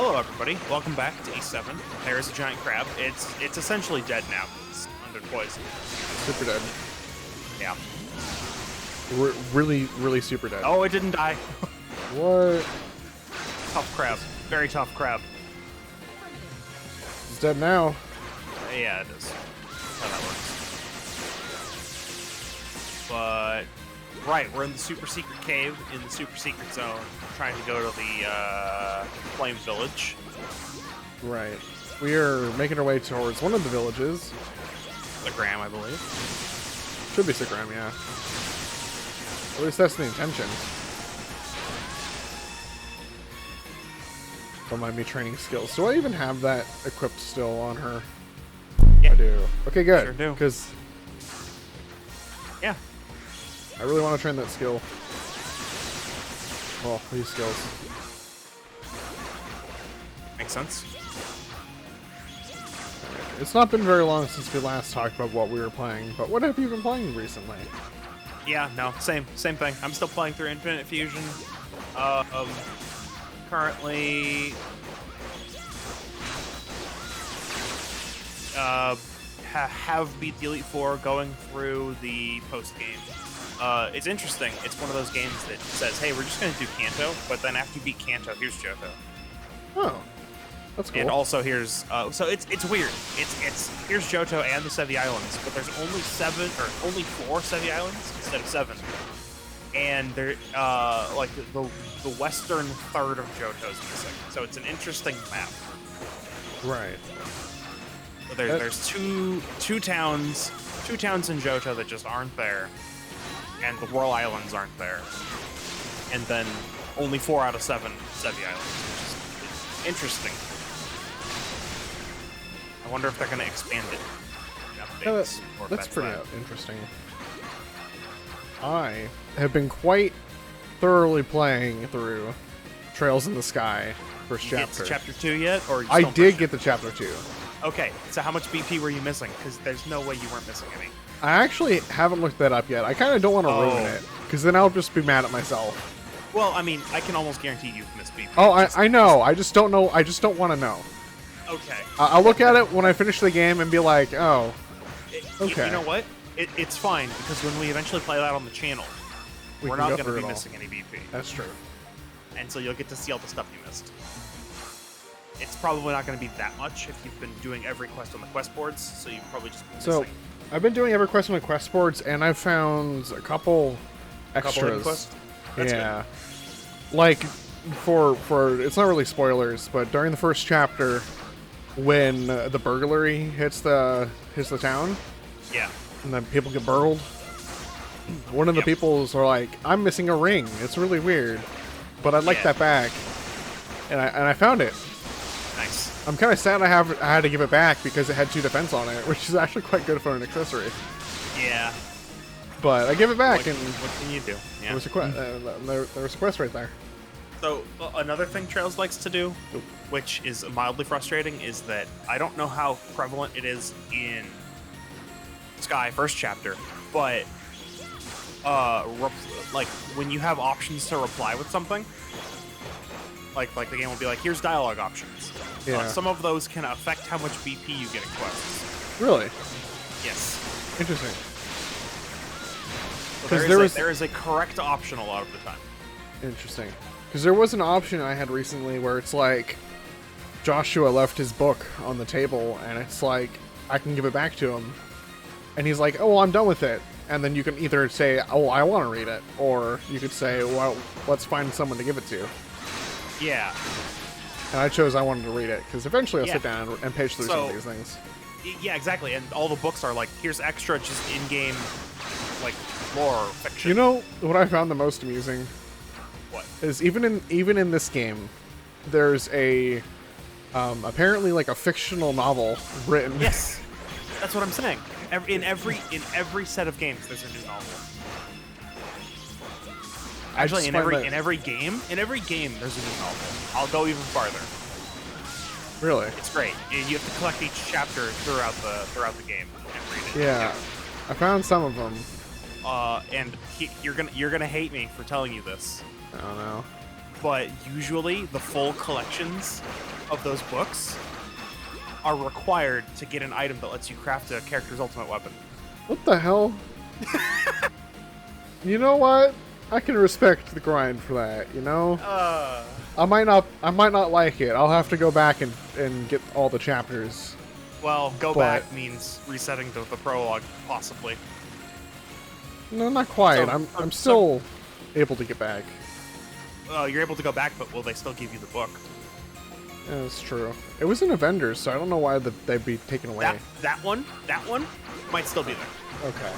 Hello, everybody. Welcome back to E7. There's a giant crab. It's essentially dead now. It's under poison. Super dead. Yeah. Really, really super dead. Oh, it didn't die. What? Tough crab. Very tough crab. It's dead now. Yeah, it is. That's how that works. But right, we're in the super secret cave in the super secret zone, trying to go to the Flame Village. Right. We are making our way towards one of the villages. The Gram, I believe. Should be Sigram, yeah. At least that's the intention. Don't mind me training skills. Do I even have that equipped still on her? Yeah. I do. Okay, good. Sure do. Because Yeah. I really want to train that skill. Well, these skills. Makes sense. It's not been very long since we last talked about what we were playing, but what have you been playing recently? Yeah, no, same thing. I'm still playing through Infinite Fusion. Currently, have beat the Elite Four, going through the post game. It's interesting. It's one of those games that says, "Hey, we're just going to do Kanto," but then after you beat Kanto, here's Johto. Oh, that's cool. And also here's so it's weird. It's here's Johto and the Sevi Islands, but there's only only 4 Sevi Islands instead of 7. And they're like the western third of Johto's missing. So it's an interesting map. Right. So there's two towns in Johto that just aren't there, and the Whirl Islands aren't there. And then only 4 out of 7 Sevi Islands, which is interesting. I wonder if they're going to expand it. In updates, or if That's pretty that. interesting. I have been quite thoroughly playing through Trails in the Sky first You get chapter. to chapter 2 yet? Or you I still did pushing? get to chapter 2. Okay, so how much BP were you missing? Because there's no way you weren't missing any. I actually haven't looked that up yet. I kind of don't want to ruin it, because then I'll just be mad at myself. Well, I mean, I can almost guarantee you've missed BP. Oh, I know. I just don't know. I just don't want to know. Okay. I'll look at it when I finish the game and be like, oh, okay. You know what? It's fine, because when we eventually play that on the channel, We we're can not go going to through be it all. missing any BP. That's true. And so you'll get to see all the stuff you missed. It's probably not going to be that much if you've been doing every quest on the quest boards, so you've probably just been So, missing I've been doing every quest on the quest boards, and I've found a couple a couple hidden extras. quests. That's Yeah. Like, for it's not really spoilers, but during the first chapter, when the burglary hits the town, good. Yeah. and then people get burgled, one of the Yep. people's are like, "I'm missing a ring. It's really weird, but I'd like Yeah. that back." And I found it. Nice. I'm kind of sad I had to give it back because it had 2 defense on it, which is actually quite good for an accessory. Yeah. But I give it back, What, and what can you do? Yeah. there was a quest. There was a quest right there. So another thing Trails likes to do, which is mildly frustrating, is that I don't know how prevalent it is in Sky first chapter, but like when you have options to reply with something, like the game will be like, here's dialogue options. Yeah. Some of those can affect how much BP you get in quests. Really Yes. interesting. So 'Cause there is a correct option a lot of the time. Interesting. Because there was an option I had recently where it's like Joshua left his book on the table, and it's like I can give it back to him, and he's like, "Oh, well, I'm done with it." And then you can either say, "Oh, I want to read it," or you could say, "Well, let's find someone to give it to." Yeah. And I chose I wanted to read it because eventually I'll Yeah. sit down and page through some So- of these things. Yeah, exactly. And all the books are like, here's extra just in-game, like, lore fiction. You know what I found the most amusing What? is even in this game, there's a apparently like a fictional novel written. Yes, that's what I'm saying. In every set of games, there's a new novel. I Actually, just in find every that- game, there's a new novel. I'll go even farther. Really? It's great. You have to collect each chapter throughout the game and read it. Yeah, I found some of them. And you're gonna hate me for telling you this. I don't know. but usually the full collections of those books are required to get an item that lets you craft a character's ultimate weapon. What the hell? You know what? I can respect the grind for that, you know? I might not like it. I'll have to go back and get all the chapters. Well, go back means resetting the prologue, possibly. No, not quite. So- I'm still able to get back. You're able to go back, but will they still give you the book? Yeah, that's true. It was in a vendor's, so I don't know why they'd be taken away. That one might still be there. Okay.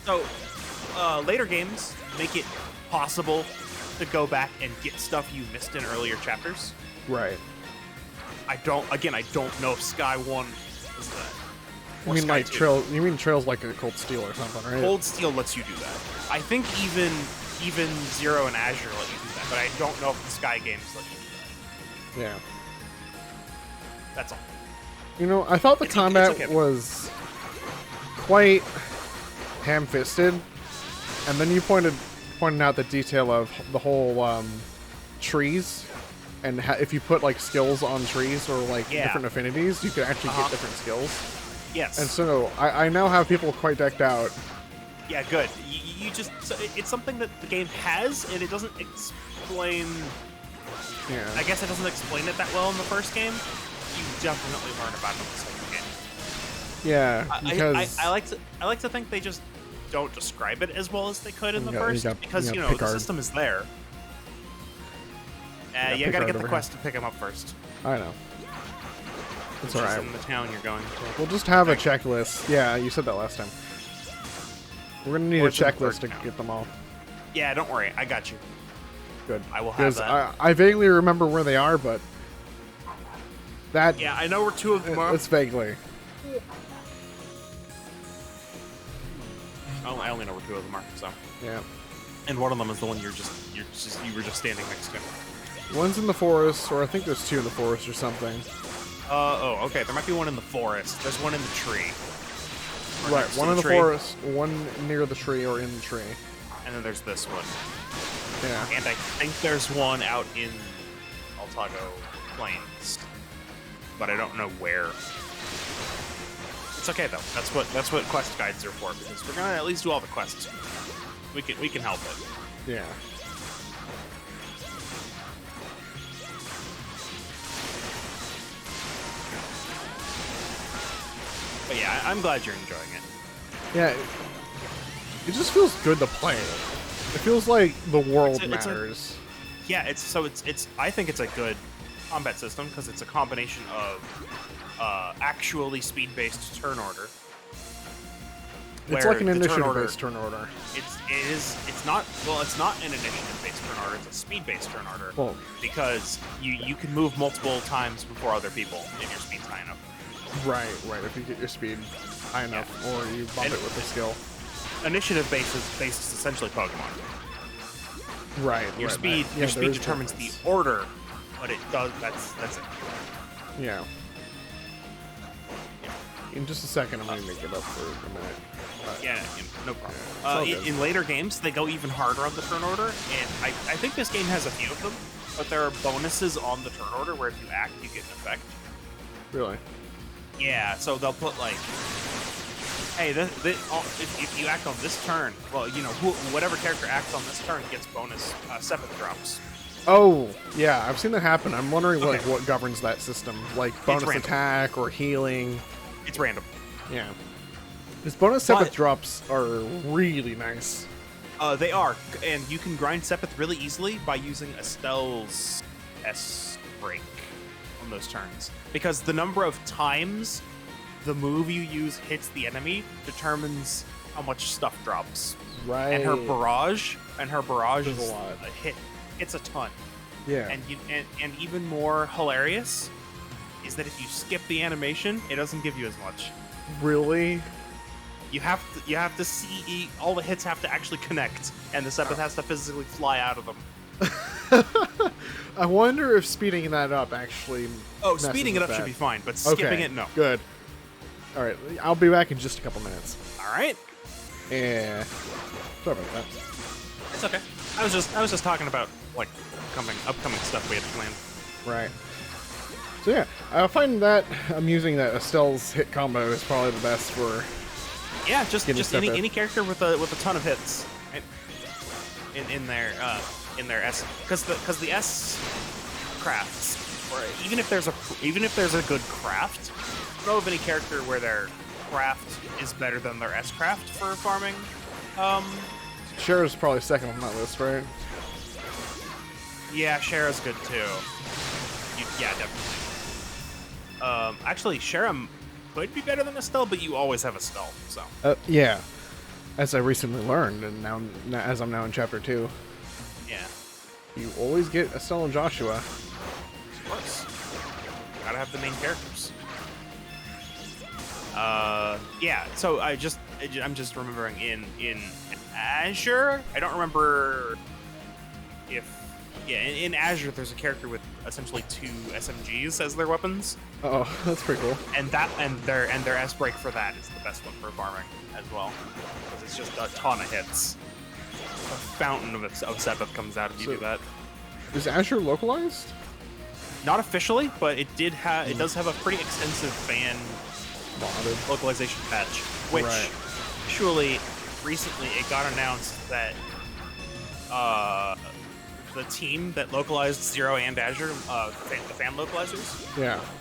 So, later games make it possible to go back and get stuff you missed in earlier chapters. Right. I don't know if Sky 1 is that. You Or mean Sky like 2. Trails like a Cold Steel or something, right? Cold Steel lets you do that. I think even Zero and Azure let you do that, but I don't know if the Sky games let you do that. Yeah. That's all. You know, I thought the It's combat okay. was quite ham-fisted, and then you pointed out the detail of the whole trees, and if you put like skills on trees or like Yeah. different affinities, you could actually get different skills. Yes. And so I now have people quite decked out. Yeah, good. You just it's something that the game has, and it doesn't explain. Yeah. I guess it doesn't explain it that well in the first game. You definitely learn about it in the second game. Yeah, because I like to think they just don't describe it as well as they could in the first, because you you got know the Picard. system is there. You gotta Picard get the over quest to pick him up first. I know. It's Which is alright. in the town you're going to. We'll just have a checklist. Yeah, you said that last time. We're gonna need Or a it's in the checklist to third town. get them all. Yeah, don't worry, I got you. Good. I will have Because that. I vaguely remember where they are, but that Yeah, I know where two of them are. it's vaguely. Oh, I only know where two of them are. So, Yeah. and one of them is the one you were just standing next to. One's in the forest, or I think there's two in the forest or something. Okay. There might be one in the forest. There's one in the tree. Or Right, next to one in the tree, forest, one near the tree or in the tree. and then there's this one. Yeah. And I think there's one out in Altago Plains, but I don't know where. It's okay though. That's what quest guides are for, because we're gonna at least do all the quests. We can help it. Yeah. But yeah, I'm glad you're enjoying it. Yeah. It just feels good to play. It feels like the world It's a- matters. Yeah, it's I think it's a good combat system because it's a combination of actually speed-based turn order. It's where like an the turn initiative-based turn order. It's not an initiative-based turn order. It's a speed-based turn order. Well, Because you can move multiple times before other people if your speed's high enough. right. If you get your speed high enough, or you bump And- it with a skill. Initiative-based is essentially Pokemon. Right. Your right, speed right. your Yeah, speed there is determines difference. the order, but it does that's it. Yeah. In just a second, I'm gonna make it up for a minute. Yeah, no problem. it's all good. In later games, they go even harder on the turn order, and I think this game has a few of them, but there are bonuses on the turn order where if you act, you get an effect. Really? Yeah, so they'll put like, hey, if you act on this turn, well, you know, whatever character acts on this turn gets bonus Sepith drops. Oh, yeah, I've seen that happen. I'm wondering like Okay. what governs that system, like bonus random. attack or healing. It's random. Yeah. His bonus But- Sepith drops are really nice. They are, and you can grind Sepith really easily by using Estelle's S break on those turns. Because the number of times the move you use hits the enemy determines how much stuff drops. Right. And her barrage There's is a lot. It's a ton. Yeah. And even more hilarious is that if you skip the animation, it doesn't give you as much. Really? You have to see all the hits have to actually connect, and the Sepith has to physically fly out of them. I wonder if speeding that up actually. Oh, messes speeding it with up should that. be fine, but skipping Okay, it, no. Good. All right, I'll be back in just a couple minutes. All right, Yeah. Sorry about that. it's okay. I was just talking about like upcoming stuff we had planned. Right. So yeah, I find that amusing that Estelle's hit combo is probably the best for. Yeah, just stuff any character with a ton of hits, right? In their S, because the S crafts, or even if there's a good craft, I don't know of any character where their craft is better than their S craft for farming. Cher's probably second on that list, right? Yeah, Shara's good too. Yeah, definitely. Actually, Shara could be better than Estelle, but you always have Estelle, so. Yeah. As I recently learned, and now as I'm now in chapter 2. Yeah. You always get Estelle and Joshua. Of course. Gotta have the main characters. Yeah, so I'm just remembering in Azure, I don't remember if, yeah, in Azure there's a character with essentially 2 SMGs as their weapons. Oh, that's pretty cool. And their S break for that is the best one for farming as well. Because it's just a ton of hits. A fountain of Sepith comes out if you do that. Is Azure localized? Not officially, but it does have a pretty extensive fan Modded localization patch, which actually recently it got announced that the team that localized Zero and Azure, the fan localizers,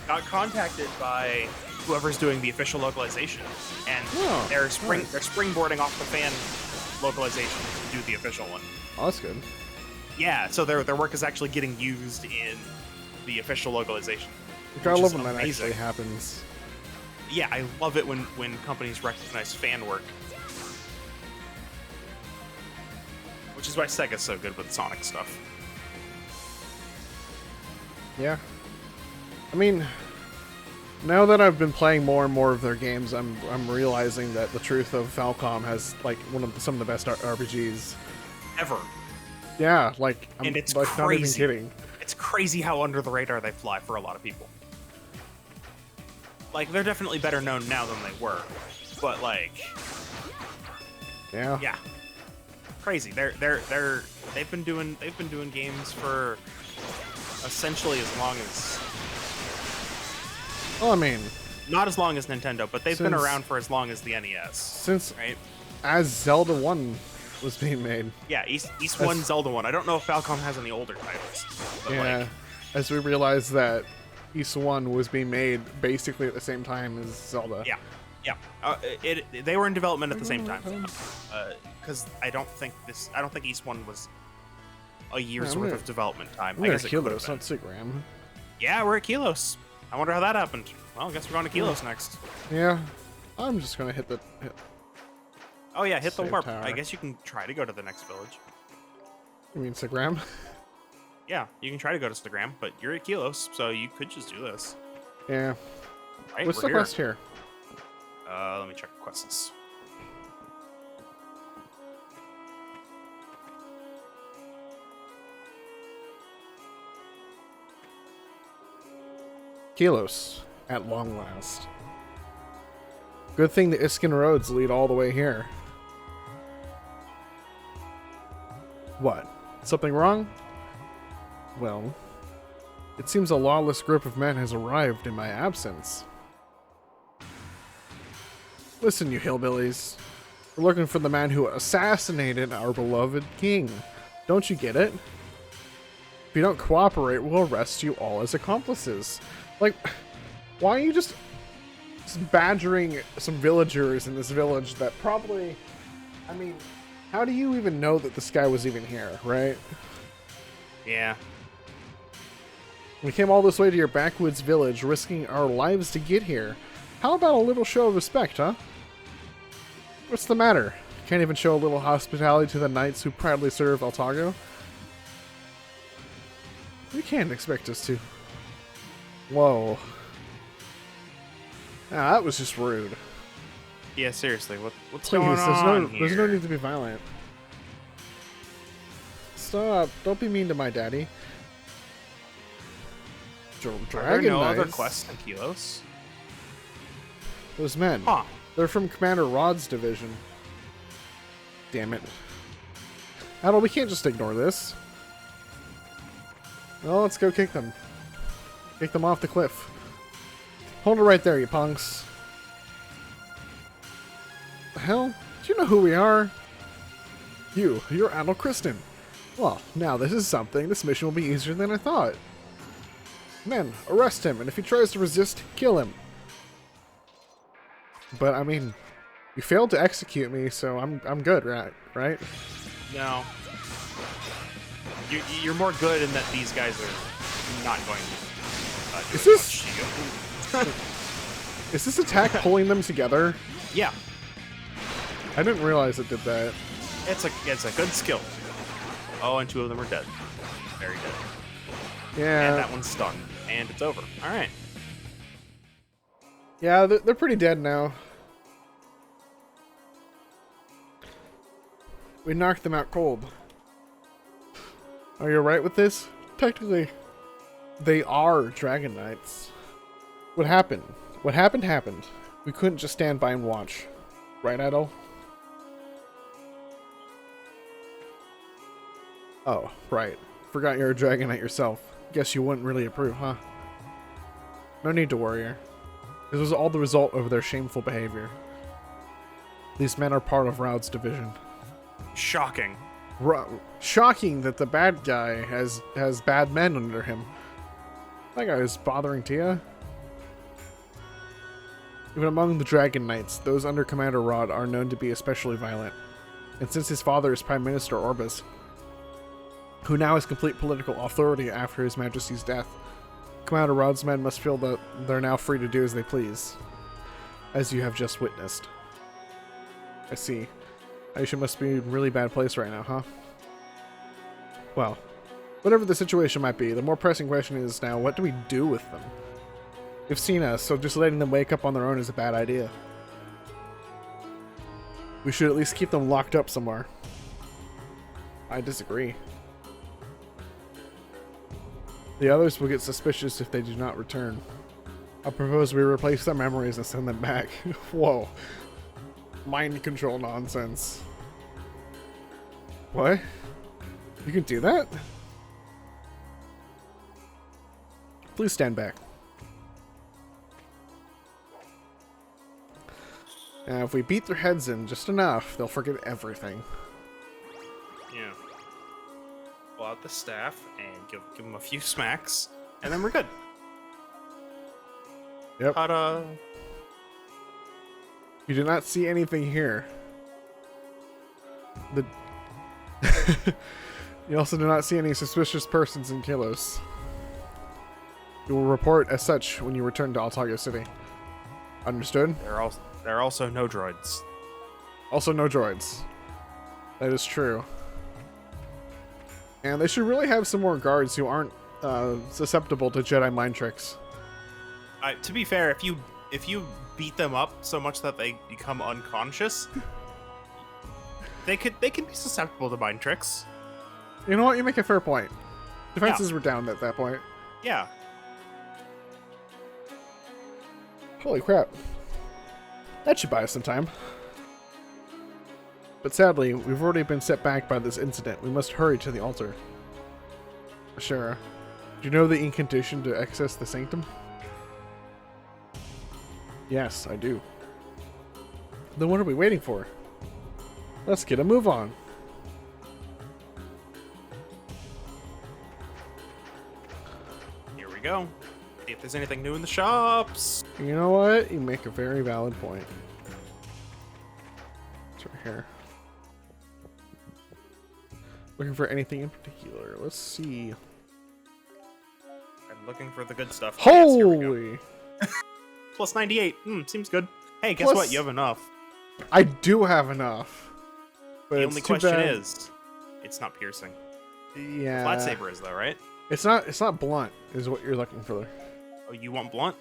got contacted by whoever's doing the official localization, and they're springboarding off the fan localization to do the official one. Oh, that's good. Yeah, so their work is actually getting used in the official localization. I love when that actually happens. Yeah, I love it when companies recognize fan work. Which is why Sega's so good with Sonic stuff. Yeah. I mean, now that I've been playing more and more of their games, I'm realizing that the truth of Falcom has like some of the best RPGs ever. Yeah, like and it's like, crazy. Not even kidding. It's crazy how under the radar they fly for a lot of people. Like they're definitely better known now than they were, but like, yeah, crazy. They've been doing games for essentially as long as. Well, I mean, not as long as Nintendo, but they've been around for as long as the NES. Since right, as Zelda 1 was being made. Yeah, East 1, Zelda 1. I don't know if Falcom has any older titles. Yeah, like, as we realized that East 1 was being made basically at the same time as Zelda. Yeah. They were in development at the same time. Because I don't think East 1 was a year's worth of development time. I guess it could have been. Not Sigram. Yeah, we're at Kilos. I wonder how that happened. Well, I guess we're going to Kilos next. Yeah. I'm just going to hit Oh yeah, hit the warp. Tower. I guess you can try to go to the next village. You mean Sigram? Yeah, you can try to go to Sigram, but you're at Kilos, so you could just do this. Yeah. Right, what's the quest here? Let me check the quests. Kilos, at long last. Good thing the Iskin roads lead all the way here. What? Something wrong? Well, it seems a lawless group of men has arrived in my absence. Listen, you hillbillies. We're looking for the man who assassinated our beloved king. Don't you get it? If you don't cooperate, we'll arrest you all as accomplices. Like, why are you just badgering some villagers in this village that probably... I mean, how do you even know that this guy was even here, right? Yeah. We came all this way to your backwoods village, risking our lives to get here. How about a little show of respect, huh? What's the matter? Can't even show a little hospitality to the knights who proudly serve Altago? You can't expect us to. Whoa. Ah, that was just rude. Yeah, seriously, what's Please, going on here? There's no need to be violent. Stop. Don't be mean to my daddy. Are there no other quests in Kilos? Those men. They're from Commander Rod's division. Damn it. Adel, we can't just ignore this. Well, let's go kick them. Kick them off the cliff. Hold it right there, you punks. The hell? Do you know who we are? You're Adel Kristen. Well, now this is something. This mission will be easier than I thought. Men, arrest him, and if he tries to resist, kill him. But I mean, you failed to execute me, so I'm good, right? No. You're more good in that these guys are not going to Is this shield. is this attack pulling them together? Yeah. I didn't realize it did that. It's a good skill. Oh, and 2 of them are dead. Very dead. Yeah. And that one's stunned. And it's over. Alright. Yeah, they're pretty dead now. We knocked them out cold. Are you alright with this? Technically, they are Dragon Knights. What happened? What happened happened. We couldn't just stand by and watch. Right, Adel? Oh, right. Forgot you're a Dragon Knight yourself. Guess you wouldn't really approve, huh? No need to worry. This was all the result of their shameful behavior. These men are part of Raud's division. Shocking. Shocking that the bad guy has bad men under him. That guy is bothering Tia. Even among the Dragon Knights, those under Commander Raud are known to be especially violent. And since his father is Prime Minister Orbis, who now has complete political authority after His Majesty's death, Commander Raud's men must feel that they're now free to do as they please, as you have just witnessed. I see. Aisha must be in a really bad place right now, huh? Well, whatever the situation might be, the more pressing question is now, what do we do with them? They've seen us, so just letting them wake up on their own is a bad idea. We should at least keep them locked up somewhere. I disagree. The others will get suspicious if they do not return. I propose we replace their memories and send them back. Whoa. Mind control nonsense. What? You can do that? Please stand back. Now, if we beat their heads in just enough, they'll forget everything. Yeah. Pull out the staff and give them a few smacks, and then we're good. Yep. Ta-da! You do not see anything here. You also do not see any suspicious persons in Kalos. You will report as such when you return to Altaria City. Understood? There are also no droids. Also no droids. That is true. And they should really have some more guards who aren't susceptible to Jedi mind tricks. To be fair, if you beat them up so much that they become unconscious, they can be susceptible to mind tricks. You know what? You make a fair point. Defenses were down at that point. Yeah. Holy crap. That should buy us some time. But sadly, we've already been set back by this incident. We must hurry to the altar. Ashera, do you know the incantation to access the sanctum? Yes, I do. Then what are we waiting for? Let's get a move on. Here we go. See if there's anything new in the shops. You know what? You make a very valid point. It's right here. Looking for anything in particular. Let's see. I'm looking for the good stuff. Yes, here we go. Holy! Plus 98. Seems good. Hey, guess Plus- what? You have enough. I do have enough. But The it's only too question bad. is, it's not piercing. Yeah. Flat saber is though, right? It's not blunt, is what you're looking for. Oh, you want blunt?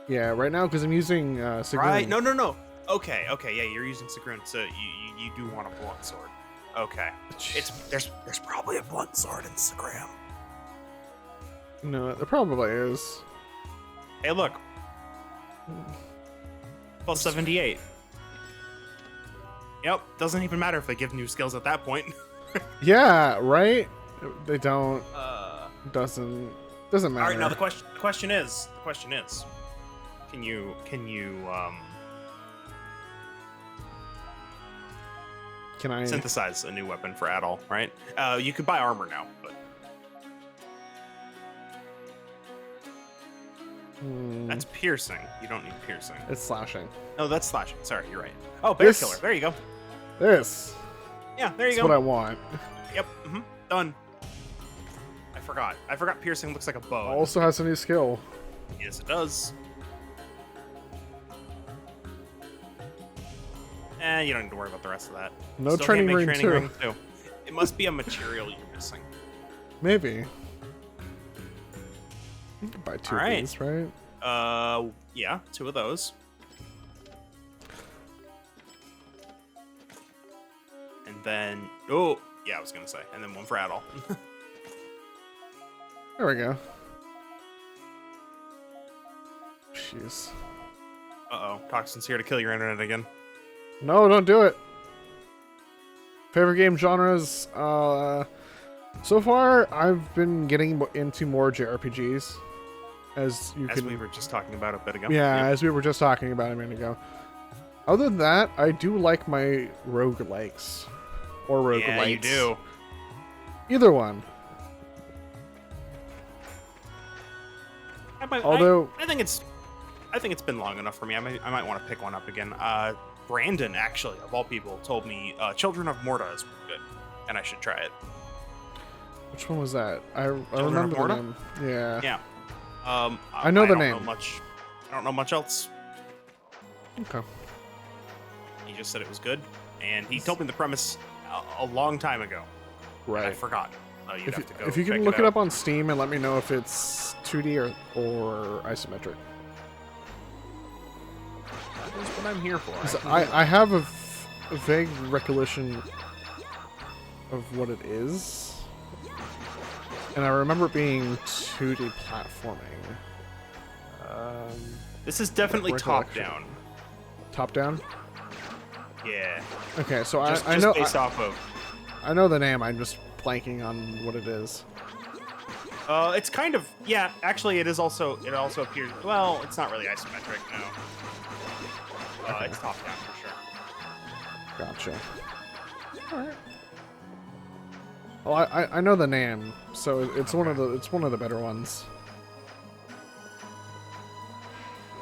Yeah, right now because I'm using Sigrun. Right? No. Okay. Yeah, you're using Sigrun, so you do want a blunt sword. Okay. There's probably a blunt sword in Sigrun. No, there probably is. Hey, look. Plus 78. Yep. Doesn't even matter if they give new skills at that point. Yeah, right? They don't. uh, Doesn't all matter. right, now the question is, can you Can I synthesize a new weapon for Adol, right? You could buy armor now, but that's piercing. You don't need piercing. It's slashing. No, that's slashing. Sorry, you're right. Oh, bear killer. There you go. This. Yeah, there you That's go. what I want. Yep. Done. I forgot. Piercing looks like a bow. Also has a new skill. Yes, it does. You don't need to worry about the rest of that. No Still training can't make ring training too. ring 2. It must be a material you're missing. Maybe. You can buy 2 All of right. these, right? Yeah, 2 of those. And then, oh, yeah, I was gonna say, and then 1 for Adol. There we go. Jeez. Uh-oh, Toxin's here to kill your internet again. No, don't do it. Favorite game genres? So far, I've been getting into more JRPGs. As we were just talking about a bit ago. Yeah, as we were just talking about a minute ago. Other than that, I do like my roguelikes. Or roguelites. Yeah, you do. Either one. Although I think it's been long enough for me. I might want to pick one up again. Brandon, actually, of all people, told me Children of Morta is good, and I should try it. which one was that? I Children of remember the Morta? name. Yeah. Yeah. I know the name. I don't know much else. Okay. He just said it was good, and he told me the premise a long time ago. Right. I forgot. You'd have to go. If you can check look it out. up on Steam and let me know if it's 2D or isometric. That is what I'm here for. 'Cause I have a vague recollection of what it is. And I remember it being 2D platforming. This is definitely top recollection. down. Top down? Yeah. Okay, so Just I know based off of. I know the name. I'm just blanking on what it is. It's kind of, yeah. Actually, it also appears. Well, it's not really isometric. No. Okay. It's top down for sure. Gotcha. All right. Well, I know the name, so it's one of the better ones.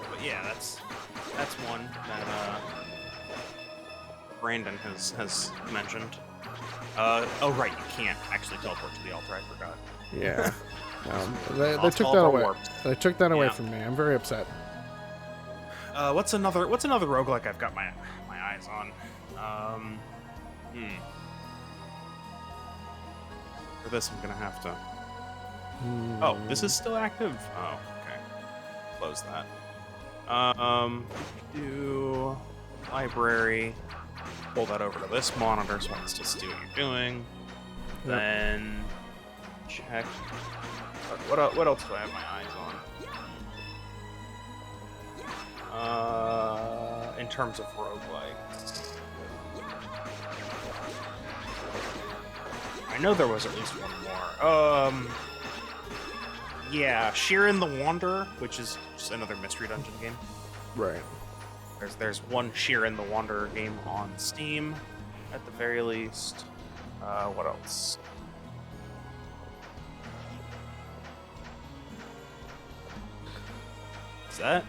But yeah, that's one that Brandon has mentioned. Oh right, you can't actually teleport to the altar. I forgot. Yeah. They Lost took all that of our away. warps. They took that away Yeah. from me. I'm very upset. What's another roguelike I've got my eyes on? For this, I'm gonna have to. Oh, this is still active. Oh, okay. Close that. Do library. Pull that over to this monitor so I can still see what you're doing. Yep. Then check. What else do I have my eyes on? In terms of roguelikes. I know there was at least one more. Yeah, Sheeran the Wanderer, which is just another mystery dungeon game. Right. There's one Sheeran the Wanderer game on Steam, at the very least. What else? Is that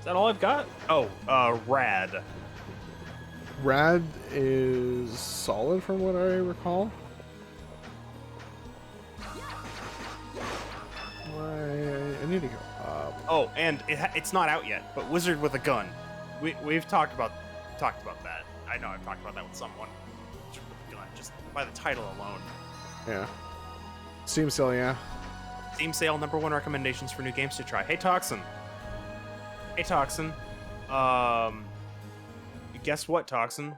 all I've got? Oh, Rad. Rad is solid from what I recall. I need to go up. Oh, and it's not out yet, but Wizard with a Gun. We've talked about that. I know I've talked about that with someone. Wizard with a Gun, just by the title alone. Yeah. Steam sale, yeah. Steam sale, #1 recommendations for new games to try. Hey Toxin. Hey Toxin. Guess what, Toxin?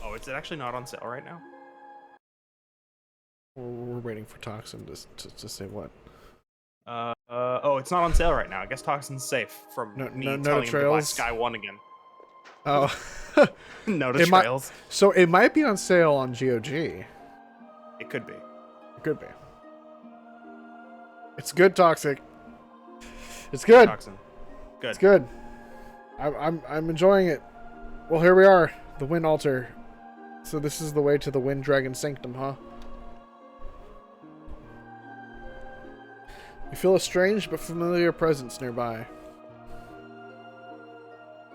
Oh, is it actually not on sale right now? We're waiting for Toxin to say what? Oh, it's not on sale right now. I guess Toxin's safe from me No telling him to buy trails? Sky 1 again. Oh. No to It might, trails. so it might be on sale on GOG. It could be. It could be. It's good, Toxic. It's good. Toxin. Good. It's good. I'm enjoying it. Well, here we are, the Wind Altar. So this is the way to the Wind Dragon Sanctum, huh? You feel a strange but familiar presence nearby.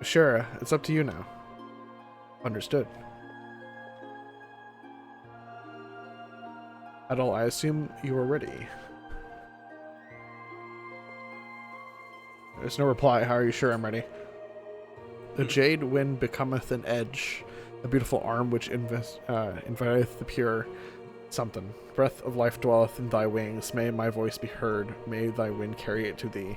Ashera, it's up to you now. Understood. Adol, I assume you are ready. There's no reply. How are you sure I'm ready? The jade wind becometh an edge, a beautiful arm which inviteth the pure something. Breath of life dwelleth in thy wings. May my voice be heard. May thy wind carry it to thee.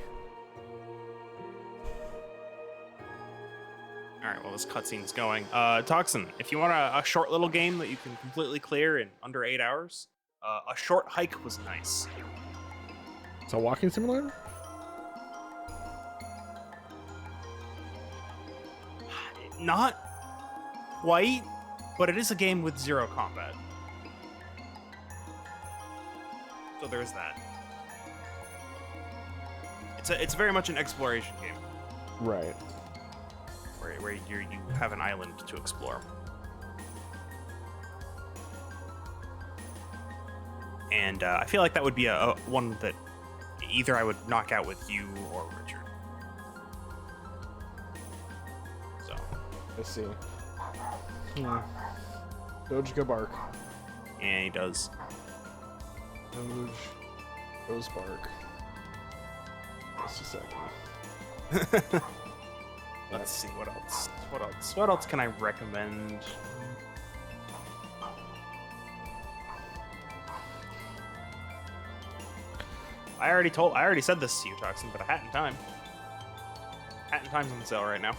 Alright, well, this cutscene's going. Toxin, if you want a short little game that you can completely clear in under 8 hours, a short hike was nice. It's a walking simulator? Not quite, but it is a game with zero combat. So there's that. It's very much an exploration game. Right. Where you have an island to explore. And I feel like that would be a one that either I would knock out with you or Richard. So. Let's see. Doge bark. And he does. Doge goes bark. Just a second. Let's see what else. What else can I recommend? I already said this to you, Toxin, but a Hat in Time. Hat in Time's on sale right now.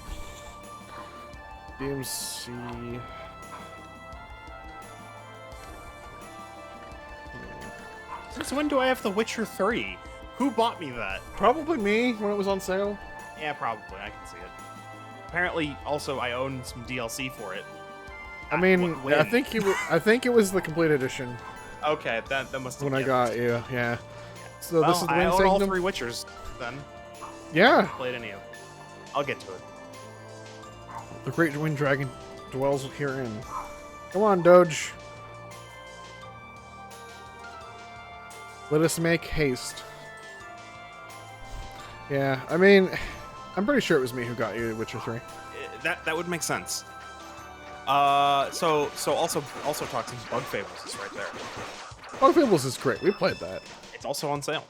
DMC. Since when do I have The Witcher 3? Who bought me that? Probably me when it was on sale. Yeah, probably. I can see it. Apparently, also, I own some DLC for it. I mean, When? I think it was the complete edition Okay, that must have when I been got you. Yeah. So Well, this is the I Wind own all Sanctum. 3 Witchers, then. Yeah. Played any of them. I'll get to it. The great wind dragon dwells herein. Come on, Doge. Let us make haste. Yeah, I mean, I'm pretty sure it was me who got you Witcher 3. That would make sense. So also Toxin's Bug Fables is right there. Bug Fables is great. We played that. It's also on sale.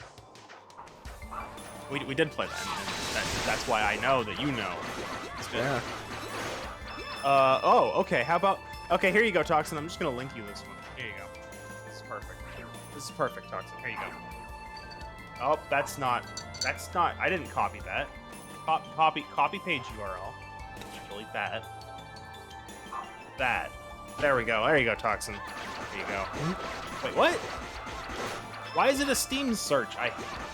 We did play that, and that's why I know that you know. It's good. Yeah. Oh, okay. How about... Okay, here you go, Toxin. I'm just going to link you this one. Here you go. This is perfect. This is perfect, Toxin. Here you go. Oh, that's not... I didn't copy that. Copy page URL. Delete that. That. There we go. There you go, Toxin. There you go. Wait, what? Why is it a Steam search?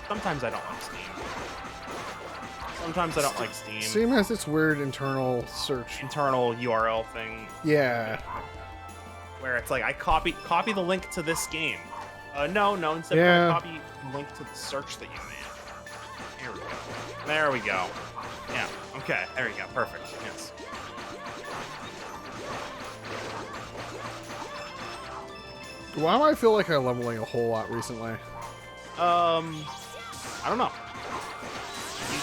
Sometimes I don't like Steam. Sometimes I don't like Steam. Steam has this weird internal search. Internal URL thing. Yeah. Where it's like I copy the link to this game. No, instead Yeah. I copy the link to the search that you made. Here we go. There we go. Yeah. Okay. There we go. Perfect. Yes. Why do I feel like I'm leveling a whole lot recently? I don't know.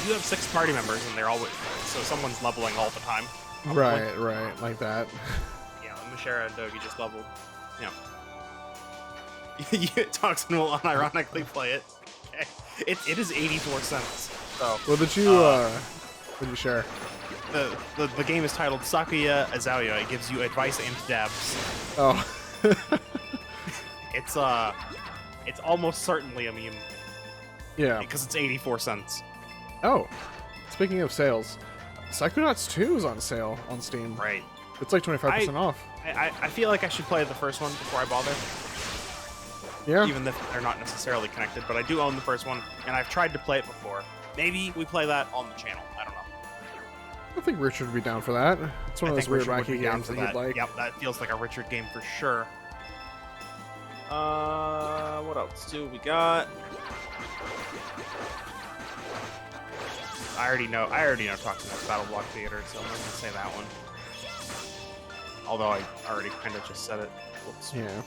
You have 6 party members, and they're always so someone's leveling all the time. Right, like that. Yeah, Mashera and Dogi just leveled. Yeah. Toxin will unironically play it. Okay. It is 84 cents. So What did you share? the game is titled Sakuya Azaoya. It gives you advice and dabs. Oh. It's almost certainly a meme Yeah. because it's 84 cents. Oh. Speaking of sales, Psychonauts 2 is on sale on Steam. Right. It's like 25% off. I feel like I should play the first one before I bother. Yeah. Even if they're not necessarily connected, but I do own the first one, and I've tried to play it before. Maybe we play that on the channel. I don't know. I think Richard would be down for that. It's one of I those think weird Richard would wacky be down games for that you'd like. Yep, that feels like a Richard game for sure. What else do we got? I already know talking about Battle Block Theater, so I'm not gonna say that one. Although I already kind of just said it. Whoops. Yeah.